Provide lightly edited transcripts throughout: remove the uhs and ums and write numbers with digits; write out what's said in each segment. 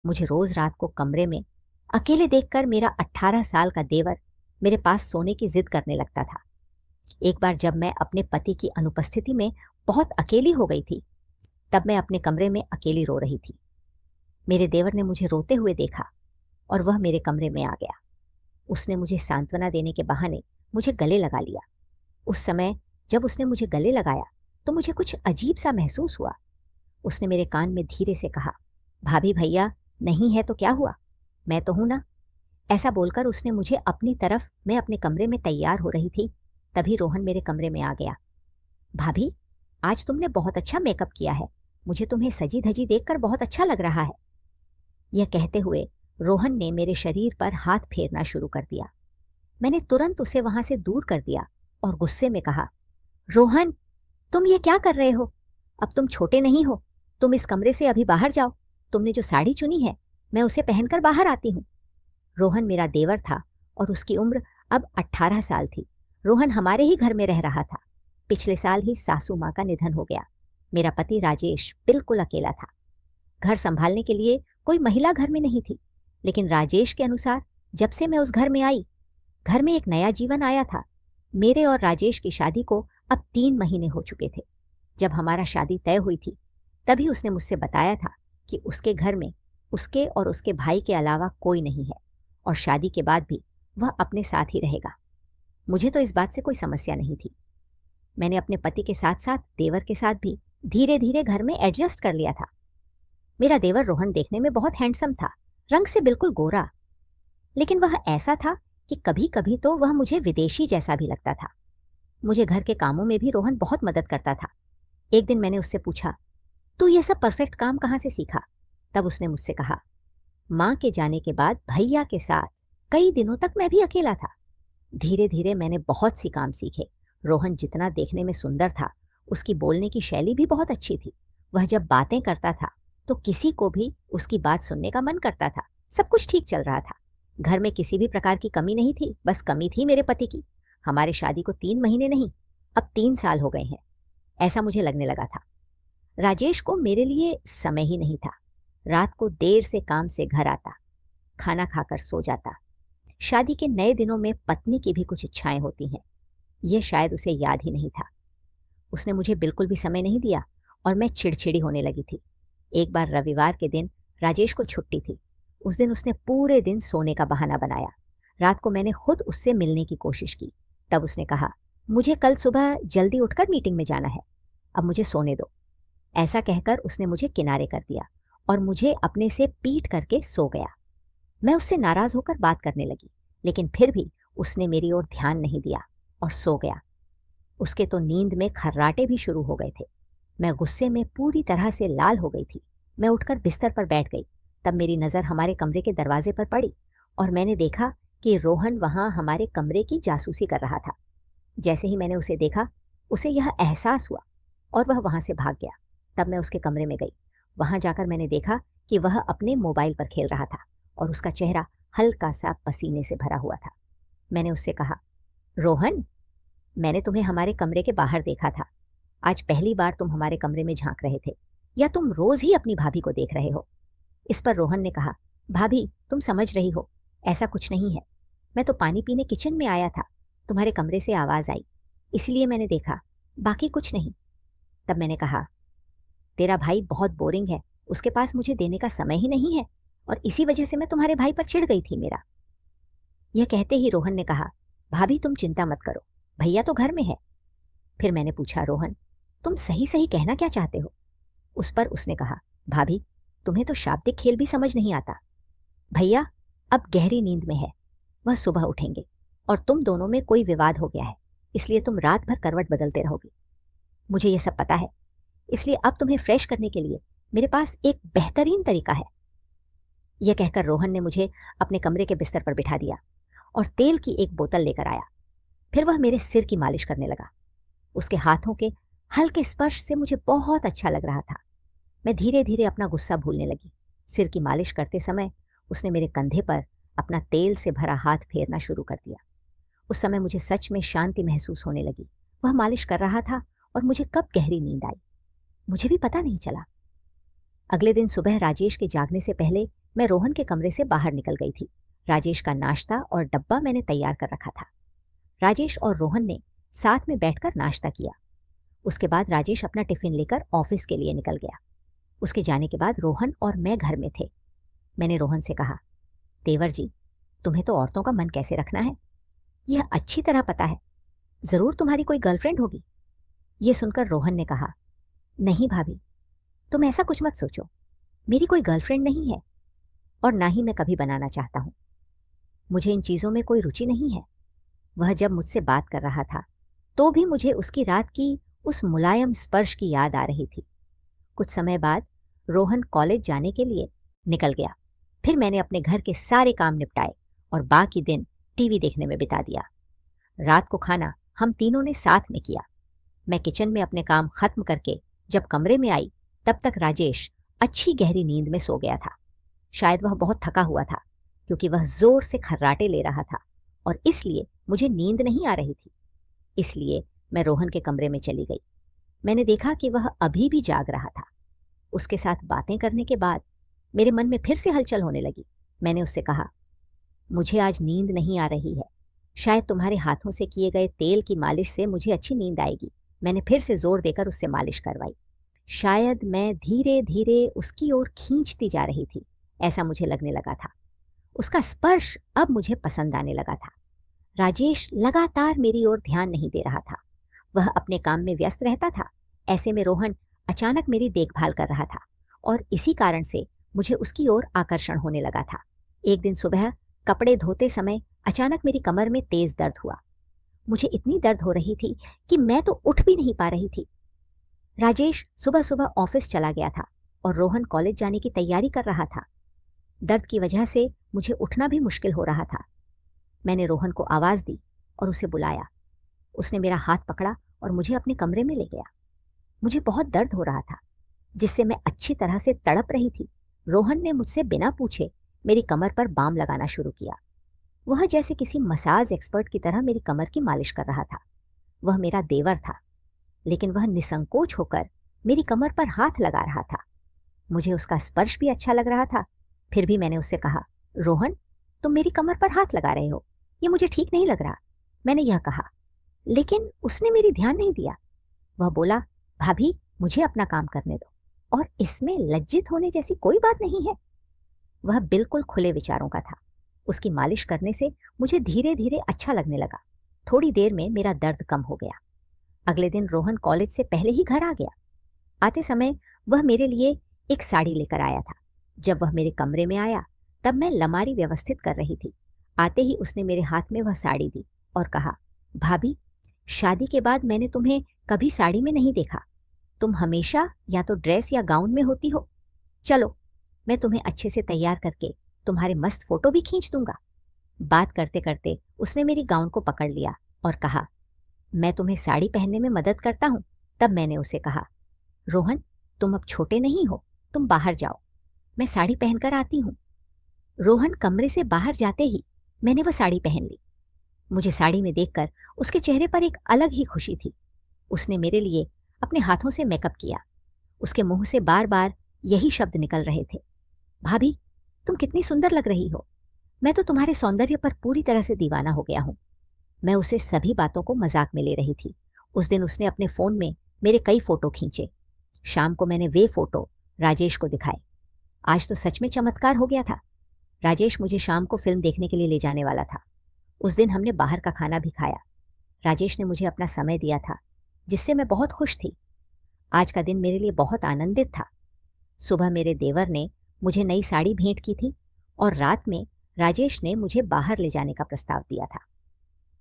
मुझे रोज रात को कमरे में अकेले देखकर मेरा 18 साल का देवर मेरे पास सोने की जिद करने लगता था। एक बार जब मैं अपने पति की अनुपस्थिति में बहुत अकेली हो गई थी, तब मैं अपने कमरे में अकेली रो रही थी। मेरे देवर ने मुझे रोते हुए देखा और वह मेरे कमरे में आ गया। उसने मुझे सांत्वना देने के बहाने मुझे गले लगा लिया। उस समय जब उसने मुझे गले लगाया तो मुझे कुछ अजीब सा महसूस हुआ। उसने मेरे कान में धीरे से कहा, भाभी भैया नहीं है तो क्या हुआ, मैं तो हूं ना। ऐसा बोलकर उसने मुझे अपनी तरफ, मैं अपने कमरे में तैयार हो रही थी, तभी रोहन मेरे कमरे में आ गया। भाभी, आज तुमने बहुत अच्छा मेकअप किया है, मुझे तुम्हें सजी धजी देखकर बहुत अच्छा लग रहा है। यह कहते हुए रोहन ने मेरे शरीर पर हाथ फेरना शुरू कर दिया। मैंने तुरंत उसे वहां से दूर कर दिया और गुस्से में कहा, रोहन, तुम ये क्या कर रहे हो? अब तुम छोटे नहीं हो, तुम इस कमरे से अभी बाहर जाओ। तुमने जो साड़ी चुनी है, मैं उसे पहनकर बाहर आती हूँ। रोहन मेरा देवर था और उसकी उम्र अब 18 साल थी। रोहन हमारे ही घर में रह रहा था। पिछले साल ही सासू माँ का निधन हो गया। मेरा पति राजेश बिल्कुल अकेला था। घर संभालने के लिए कोई महिला घर में नहीं थी, लेकिन राजेश के अनुसार जब से मैं उस घर में आई, घर में एक नया जीवन आया था। मेरे और राजेश की शादी को अब 3 महीने हो चुके थे। जब हमारा शादी तय हुई थी, तभी उसने मुझसे बताया था कि उसके घर में उसके और उसके भाई के अलावा कोई नहीं है और शादी के बाद भी वह अपने साथ ही रहेगा। मुझे तो इस बात से कोई समस्या नहीं थी। मैंने अपने पति के साथ साथ देवर के साथ भी धीरे धीरे घर में एडजस्ट कर लिया था। मेरा देवर रोहन देखने में बहुत हैंडसम था, रंग से बिल्कुल गोरा, लेकिन वह ऐसा था कि कभी कभी तो वह मुझे विदेशी जैसा भी लगता था। मुझे घर के कामों में भी रोहन बहुत मदद करता था। एक दिन मैंने उससे पूछा, तू ये सब परफेक्ट काम कहाँ से सीखा? तब उसने मुझसे कहा, माँ के जाने के बाद भैया के साथ कई दिनों तक मैं भी अकेला था। धीरे धीरे मैंने बहुत सी काम सीखे। रोहन जितना देखने में सुंदर था, उसकी बोलने की शैली भी बहुत अच्छी थी। वह जब बातें करता था तो किसी को भी उसकी बात सुनने का मन करता था। सब कुछ ठीक चल रहा था। घर में किसी भी प्रकार की कमी नहीं थी, बस कमी थी मेरे पति की। हमारे शादी को 3 महीने नहीं, अब 3 साल हो गए हैं, ऐसा मुझे लगने लगा था। राजेश को मेरे लिए समय ही नहीं था। रात को देर से काम से घर आता, खाना खाकर सो जाता। शादी के नए दिनों में पत्नी की भी कुछ इच्छाएं होती हैं, यह शायद उसे याद ही नहीं था। उसने मुझे बिल्कुल भी समय नहीं दिया और मैं चिड़चिड़ी होने लगी थी। एक बार रविवार के दिन राजेश को छुट्टी थी। उस दिन उसने पूरे दिन सोने का बहाना बनाया। रात को मैंने खुद उससे मिलने की कोशिश की। तब उसने कहा, मुझे कल सुबह जल्दी उठकर मीटिंग में जाना है, अब मुझे सोने दो। ऐसा कहकर उसने मुझे किनारे कर दिया और मुझे अपने से पीट करके सो गया। मैं उससे नाराज होकर बात करने लगी, लेकिन फिर भी उसने मेरी ओर ध्यान नहीं दिया और सो गया। उसके तो नींद में खर्राटे भी शुरू हो गए थे। मैं गुस्से में पूरी तरह से लाल हो गई थी। मैं उठकर बिस्तर पर बैठ गई। तब मेरी नज़र हमारे कमरे के दरवाजे पर पड़ी और मैंने देखा कि रोहन वहां हमारे कमरे की जासूसी कर रहा था। जैसे ही मैंने उसे देखा, उसे यह एहसास हुआ और वह वहां से भाग गया। तब मैं उसके कमरे में गई। वहां जाकर मैंने देखा कि वह अपने मोबाइल पर खेल रहा था और उसका चेहरा हल्का सा पसीने से भरा हुआ था। मैंने उससे कहा, रोहन, मैंने तुम्हें हमारे कमरे के बाहर देखा था। आज पहली बार तुम हमारे कमरे में झांक रहे थे, या तुम रोज ही अपनी भाभी को देख रहे हो? इस पर रोहन ने कहा, भाभी तुम समझ रही हो, ऐसा कुछ नहीं है। मैं तो पानी पीने किचन में आया था, तुम्हारे कमरे से आवाज आई, इसलिए मैंने देखा, बाकी कुछ नहीं। तब मैंने कहा, तेरा भाई बहुत बोरिंग है, उसके पास मुझे देने का समय ही नहीं है और इसी वजह से मैं तुम्हारे भाई पर चिढ़ गई थी मेरा। यह कहते ही रोहन ने कहा, भाभी तुम चिंता मत करो, भैया तो घर में है। फिर मैंने पूछा, रोहन तुम सही सही कहना क्या चाहते हो? उस पर उसने कहा, भाभी तुम्हें तो शाब्दिक खेल भी समझ नहीं आता। भैया अब गहरी नींद में है, वह सुबह उठेंगे और तुम दोनों में कोई विवाद हो गया है, इसलिए तुम रात भर करवट बदलते रहोगे। मुझे यह सब पता है, इसलिए अब तुम्हें फ्रेश करने के लिए मेरे पास एक बेहतरीन तरीका है। यह कहकर रोहन ने मुझे अपने कमरे के बिस्तर पर बिठा दिया और तेल की एक बोतल लेकर आया। फिर वह मेरे सिर की मालिश करने लगा। उसके हाथों के हल्के स्पर्श से मुझे बहुत अच्छा लग रहा था। मैं धीरे धीरे अपना गुस्सा भूलने लगी। सिर की मालिश करते समय उसने मेरे कंधे पर अपना तेल से भरा हाथ फेरना शुरू कर दिया। उस समय मुझे सच में शांति महसूस होने लगी। वह मालिश कर रहा था और मुझे कब गहरी नींद आई, मुझे भी पता नहीं चला। अगले दिन सुबह राजेश के जागने से पहले मैं रोहन के कमरे से बाहर निकल गई थी। राजेश का नाश्ता और डब्बा मैंने तैयार कर रखा था। राजेश और रोहन ने साथ में बैठकर नाश्ता किया। उसके बाद राजेश अपना टिफिन लेकर ऑफिस के लिए निकल गया। उसके जाने के बाद रोहन और मैं घर में थे। मैंने रोहन से कहा, तेवर जी, तुम्हें तो औरतों का मन कैसे रखना है, यह अच्छी तरह पता है। जरूर तुम्हारी कोई गर्लफ्रेंड होगी। ये सुनकर रोहन ने कहा, नहीं भाभी, तुम ऐसा कुछ मत सोचो। मेरी कोई गर्लफ्रेंड नहीं है और ना ही मैं कभी बनाना चाहता हूं। मुझे इन चीजों में कोई रुचि नहीं है। वह जब मुझसे बात कर रहा था तो भी मुझे उसकी रात की उस मुलायम स्पर्श की याद आ रही थी। कुछ समय बाद रोहन कॉलेज जाने के लिए निकल गया। फिर मैंने अपने घर के सारे काम निपटाए और बाकी दिन टीवी देखने में बिता दिया। रात को खाना हम तीनों ने साथ में किया। मैं किचन में अपने काम खत्म करके जब कमरे में आई तब तक राजेश अच्छी गहरी नींद में सो गया था। शायद वह बहुत थका हुआ था क्योंकि वह जोर से खर्राटे ले रहा था और इसलिए मुझे नींद नहीं आ रही थी। इसलिए मैं रोहन के कमरे में चली गई। मैंने देखा कि वह अभी भी जाग रहा था। उसके साथ बातें करने के बाद मेरे मन में फिर से हलचल होने लगी। मैंने उससे कहा, मुझे आज नींद नहीं आ रही है। शायद तुम्हारे हाथों से किए गए तेल की मालिश से मुझे अच्छी नींद आएगी। मैंने फिर से जोर देकर उससे मालिश करवाई। शायद मैं धीरे धीरे उसकी ओर खींचती जा रही थी, ऐसा मुझे लगने लगा था। उसका स्पर्श अब मुझे पसंद आने लगा था। राजेश लगातार मेरी ओर ध्यान नहीं दे रहा था। वह अपने काम में व्यस्त रहता था। ऐसे में रोहन अचानक मेरी देखभाल कर रहा था और इसी कारण से मुझे उसकी ओर आकर्षण होने लगा था। एक दिन सुबह कपड़े धोते समय अचानक मेरी कमर में तेज दर्द हुआ। मुझे इतनी दर्द हो रही थी कि मैं तो उठ भी नहीं पा रही थी। राजेश सुबह सुबह ऑफिस चला गया था और रोहन कॉलेज जाने की तैयारी कर रहा था। दर्द की वजह से मुझे उठना भी मुश्किल हो रहा था। मैंने रोहन को आवाज दी और उसे बुलाया। उसने मेरा हाथ पकड़ा और मुझे अपने कमरे में ले गया। मुझे बहुत दर्द हो रहा था जिससे मैं अच्छी तरह से तड़प रही थी। रोहन ने मुझसे बिना पूछे मेरी कमर पर बाम लगाना शुरू किया। वह जैसे किसी मसाज एक्सपर्ट की तरह मेरी कमर की मालिश कर रहा था। वह मेरा देवर था, लेकिन वह निसंकोच होकर मेरी कमर पर हाथ लगा रहा था। मुझे उसका स्पर्श भी अच्छा लग रहा था। फिर भी मैंने उससे कहा, रोहन, तुम मेरी कमर पर हाथ लगा रहे हो, ये मुझे ठीक नहीं लग रहा। मैंने यह कहा, लेकिन उसने मेरी ध्यान नहीं दिया। वह बोला, भाभी, मुझे अपना काम करने दो और इसमें लज्जित होने जैसी कोई बात नहीं है। वह बिल्कुल खुले विचारों का था। उसकी मालिश करने से मुझे धीरे धीरे अच्छा लगने लगा। थोड़ी देर में मेरा दर्द कम हो गया। अगले दिन रोहन कॉलेज से पहले ही घर आ गया। आते समय वह मेरे लिए एक साड़ी लेकर आया था। जब वह मेरे कमरे में आया तब मैं लमारी व्यवस्थित कर रही थी। आते ही उसने मेरे हाथ में वह साड़ी दी और कहा, भाभी, शादी के बाद मैंने तुम्हें कभी साड़ी में नहीं देखा। तुम हमेशा या तो ड्रेस या गाउन में होती हो। चलो, मैं तुम्हें अच्छे से तैयार करके तुम्हारे मस्त फोटो भी खींच दूंगा। बात करते करते उसने मेरी गाउन को पकड़ लिया और कहा, मैं तुम्हें साड़ी पहनने में मदद करता हूं। तब मैंने उसे कहा, रोहन, तुम अब छोटे नहीं हो, तुम बाहर जाओ, मैं साड़ी पहनकर आती हूं। रोहन कमरे से बाहर जाते ही मैंने वह साड़ी पहन ली। मुझे साड़ी में देखकर उसके चेहरे पर एक अलग ही खुशी थी। उसने मेरे लिए अपने हाथों से मेकअप किया। उसके मुंह से बार बार यही शब्द निकल रहे थे, भाभी, तुम कितनी सुंदर लग रही हो। मैं तो तुम्हारे सौंदर्य पर पूरी तरह से दीवाना हो गया हूं। मैं उसे सभी बातों को मजाक में ले रही थी। उस दिन उसने अपने फोन में मेरे कई फोटो खींचे। शाम को मैंने वे फोटो राजेश को दिखाए। आज तो सच में चमत्कार हो गया था। राजेश मुझे शाम को फिल्म देखने के लिए ले जाने वाला था। उस दिन हमने बाहर का खाना भी खाया। राजेश ने मुझे अपना समय दिया था, जिससे मैं बहुत खुश थी। आज का दिन मेरे लिए बहुत आनंदित था। सुबह मेरे देवर ने मुझे नई साड़ी भेंट की थी और रात में राजेश ने मुझे बाहर ले जाने का प्रस्ताव दिया था।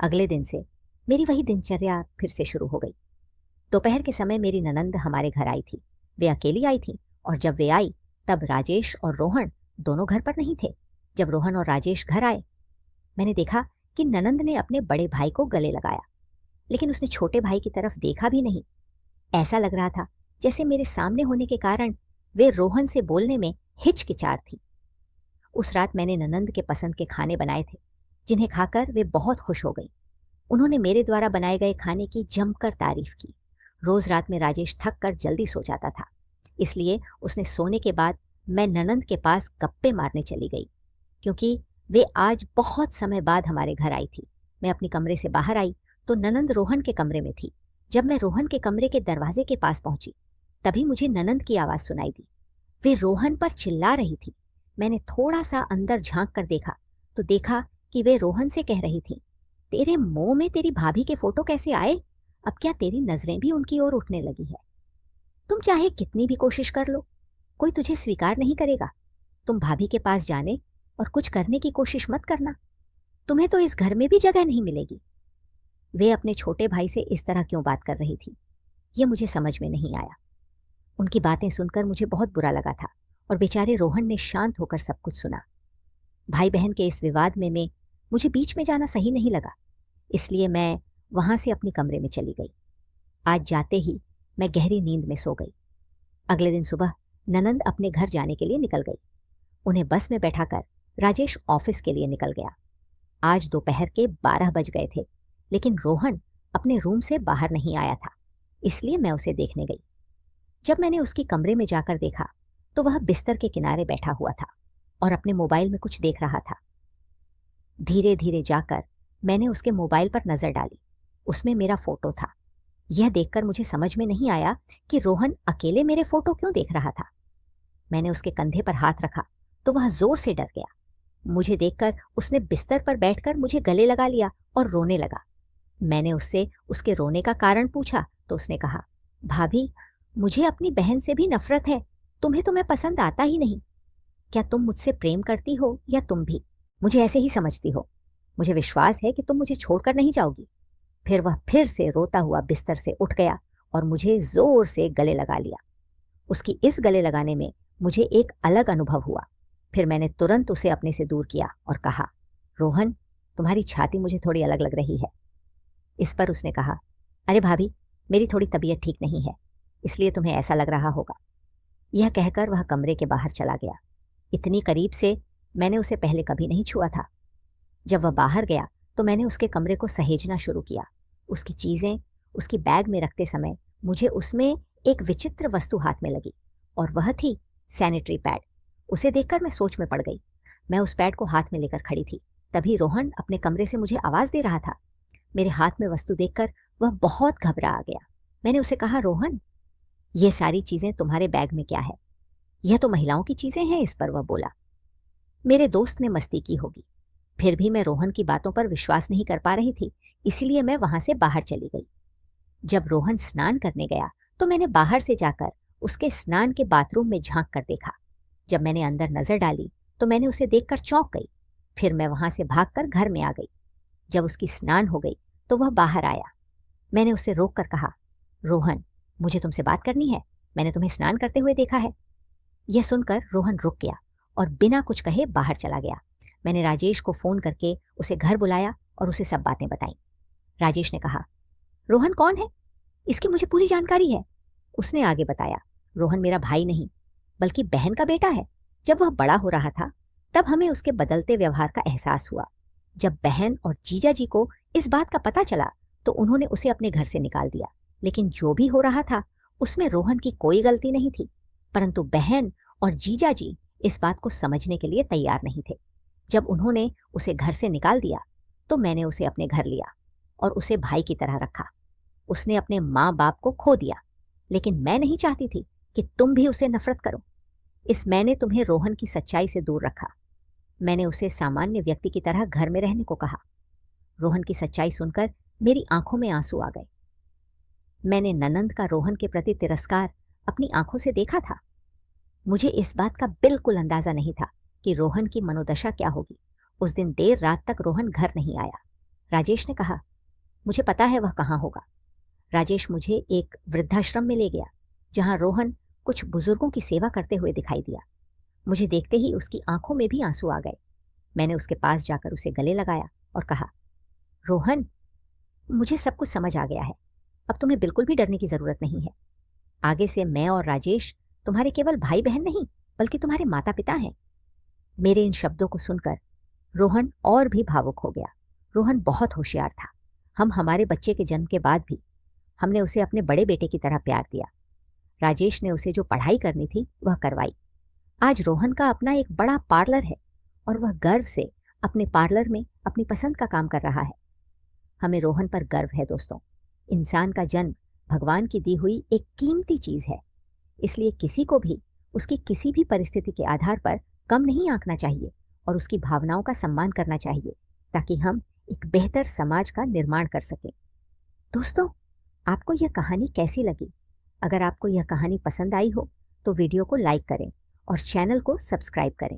अगले दिन से मेरी वही दिनचर्या फिर से शुरू हो गई। दोपहर के समय मेरी ननंद हमारे घर आई थी। वे अकेली आई थी और जब वे आई तब राजेश और रोहन दोनों घर पर नहीं थे। जब रोहन और राजेश घर आए, मैंने देखा कि ननंद ने अपने बड़े भाई को गले लगाया, लेकिन उसने छोटे भाई की तरफ देखा भी नहीं। ऐसा लग रहा था जैसे मेरे सामने होने के कारण वे रोहन से बोलने में हिचकिचार थी। उस रात मैंने ननंद के पसंद के खाने बनाए थे, जिन्हें खाकर वे बहुत खुश हो गई। उन्होंने मेरे द्वारा बनाए गए खाने की जमकर तारीफ की। रोज रात में राजेश थक कर जल्दी सो जाता था, इसलिए उसने सोने के बाद मैं ननंद के पास गप्पे मारने चली गई, क्योंकि वे आज बहुत समय बाद हमारे घर आई थी। मैं अपने कमरे से बाहर आई तो ननंद रोहन के कमरे में थी। जब मैं रोहन के कमरे के दरवाजे के पास पहुंची, तभी मुझे ननंद की आवाज सुनाई दी। वे रोहन पर चिल्ला रही थी। मैंने थोड़ा सा अंदर झांक कर देखा तो देखा कि वे रोहन से कह रही थी, तेरे मुंह में तेरी भाभी के फोटो कैसे आए? अब क्या तेरी नजरें भी उनकी ओर उठने लगी है? तुम चाहे कितनी भी कोशिश कर लो, कोई तुझे स्वीकार नहीं करेगा। तुम भाभी के पास जाने और कुछ करने की कोशिश मत करना। तुम्हें तो इस घर में भी जगह नहीं मिलेगी। वे अपने छोटे भाई से इस तरह क्यों बात कर रही थी, यह मुझे समझ में नहीं आया। उनकी बातें सुनकर मुझे बहुत बुरा लगा था और बेचारे रोहन ने शांत होकर सब कुछ सुना। भाई बहन के इस विवाद में मुझे बीच में जाना सही नहीं लगा, इसलिए मैं वहां से अपने कमरे में चली गई। आज जाते ही मैं गहरी नींद में सो गई। अगले दिन सुबह ननंद अपने घर जाने के लिए निकल गई। उन्हें बस में बैठाकर राजेश ऑफिस के लिए निकल गया। आज दोपहर के 12 बज गए थे, लेकिन रोहन अपने रूम से बाहर नहीं आया था, इसलिए मैं उसे देखने गई। जब मैंने उसके कमरे में जाकर देखा तो वह बिस्तर के किनारे बैठा हुआ था और अपने मोबाइल में कुछ देख रहा था। धीरे धीरे जाकर मैंने उसके मोबाइल पर नजर डाली। उसमें मेरा फोटो था। यह देखकर मुझे समझ में नहीं आया कि रोहन अकेले मेरे फोटो क्यों देख रहा था। मैंने उसके कंधे पर हाथ रखा तो वह जोर से डर गया। मुझे देखकर उसने बिस्तर पर बैठकर मुझे गले लगा लिया और रोने लगा। मैंने उससे उसके रोने का कारण पूछा तो उसने कहा, भाभी, मुझे अपनी बहन से भी नफरत है। तुम्हें तो मैं पसंद आता ही नहीं। क्या तुम मुझसे प्रेम करती हो या तुम भी मुझे ऐसे ही समझती हो? मुझे विश्वास है कि तुम मुझे छोड़कर नहीं जाओगी। फिर वह फिर से रोता हुआ बिस्तर से उठ गया और मुझे जोर से गले लगा लिया। उसकी इस गले लगाने में मुझे एक अलग अनुभव हुआ। फिर मैंने तुरंत उसे अपने से दूर किया और कहा, रोहन, तुम्हारी छाती मुझे थोड़ी अलग लग रही है। इस पर उसने कहा, अरे भाभी, मेरी थोड़ी तबीयत ठीक नहीं है, इसलिए तुम्हें ऐसा लग रहा होगा। यह कहकर वह कमरे के बाहर चला गया। इतनी करीब से मैंने उसे पहले कभी नहीं छुआ था। जब वह बाहर गया तो मैंने उसके कमरे को सहेजना शुरू किया। उसकी चीजें उसकी बैग में रखते समय मुझे उसमें एक विचित्र वस्तु हाथ में लगी और वह थी सैनिटरी पैड। उसे देखकर मैं सोच में पड़ गई। मैं उस पैड को हाथ में लेकर खड़ी थी। तभी रोहन अपने कमरे से मुझे आवाज दे रहा था। मेरे हाथ में वस्तु देखकर वह बहुत घबरा आ गया। मैंने उसे कहा, रोहन, ये सारी चीजें तुम्हारे बैग में क्या है? यह तो महिलाओं की चीजें हैं। इस पर वह बोला, मेरे दोस्त ने मस्ती की होगी। फिर भी मैं रोहन की बातों पर विश्वास नहीं कर पा रही थी, इसलिए मैं वहां से बाहर चली गई। जब रोहन स्नान करने गया तो मैंने बाहर से जाकर उसके स्नान के बाथरूम में झांक कर देखा। जब मैंने अंदर नजर डाली तो मैंने उसे देखकर चौंक गई। फिर मैं वहां से भागकर घर में आ गई। जब उसकी स्नान हो गई तो वह बाहर आया। मैंने उसे रोक कर कहा, रोहन, मुझे तुमसे बात करनी है। मैंने तुम्हें स्नान करते हुए देखा है। यह सुनकर रोहन रुक गया और बिना कुछ कहे बाहर चला गया। मैंने राजेश को फोन करके उसे घर बुलाया और उसे सब बातें बताई। राजेश ने कहा, रोहन कौन है? इसकी मुझे पूरी जानकारी है। उसने आगे बताया, रोहन मेरा भाई नहीं बल्कि बहन का बेटा है। जब वह बड़ा हो रहा था तब हमें उसके बदलते व्यवहार का एहसास हुआ। जब बहन और जीजा जी को इस बात का पता चला तो उन्होंने उसे अपने घर से निकाल दिया। लेकिन जो भी हो रहा था उसमें रोहन की कोई गलती नहीं थी, परंतु बहन और जीजा जी इस बात को समझने के लिए तैयार नहीं थे। जब उन्होंने उसे घर से निकाल दिया तो मैंने उसे अपने घर लिया और उसे भाई की तरह रखा। उसने अपने माँ बाप को खो दिया, लेकिन मैं नहीं चाहती थी कि तुम भी उसे नफरत करो। इस मैंने तुम्हें रोहन की सच्चाई से दूर रखा। मैंने उसे सामान्य व्यक्ति की तरह घर में रहने को कहा। रोहन की सच्चाई सुनकर मेरी आंखों में आंसू आ गए। मैंने ननंद का रोहन के प्रति तिरस्कार अपनी आंखों से देखा था। मुझे इस बात का बिल्कुल अंदाजा नहीं था कि रोहन की मनोदशा क्या होगी। उस दिन देर रात तक रोहन घर नहीं आया। राजेश ने कहा, मुझे पता है वह कहाँ होगा। राजेश मुझे एक वृद्धाश्रम में ले गया जहां रोहन कुछ बुजुर्गों की सेवा करते हुए दिखाई दिया। मुझे देखते ही उसकी आंखों में भी आंसू आ गए। मैंने उसके पास जाकर उसे गले लगाया और कहा, रोहन, मुझे सब कुछ समझ आ गया है। अब तुम्हें बिल्कुल भी डरने की जरूरत नहीं है। आगे से मैं और राजेश तुम्हारे केवल भाई बहन नहीं बल्कि तुम्हारे माता पिता हैं। मेरे इन शब्दों को सुनकर रोहन और भी भावुक हो गया। रोहन बहुत होशियार था। हमारे बच्चे के जन्म के बाद भी हमने उसे अपने बड़े बेटे की तरह प्यार दिया। राजेश ने उसे जो पढ़ाई करनी थी वह करवाई। आज रोहन का अपना एक बड़ा पार्लर है और वह गर्व से अपने पार्लर में अपनी पसंद का काम कर रहा है। हमें रोहन पर गर्व है दोस्तों। इंसान का जन्म भगवान की दी हुई एक कीमती चीज है, इसलिए किसी को भी उसकी किसी भी परिस्थिति के आधार पर कम नहीं आंकना चाहिए और उसकी भावनाओं का सम्मान करना चाहिए, ताकि हम एक बेहतर समाज का निर्माण कर सकें। दोस्तों, आपको यह कहानी कैसी लगी? अगर आपको यह कहानी पसंद आई हो तो वीडियो को लाइक करें और चैनल को सब्सक्राइब करें।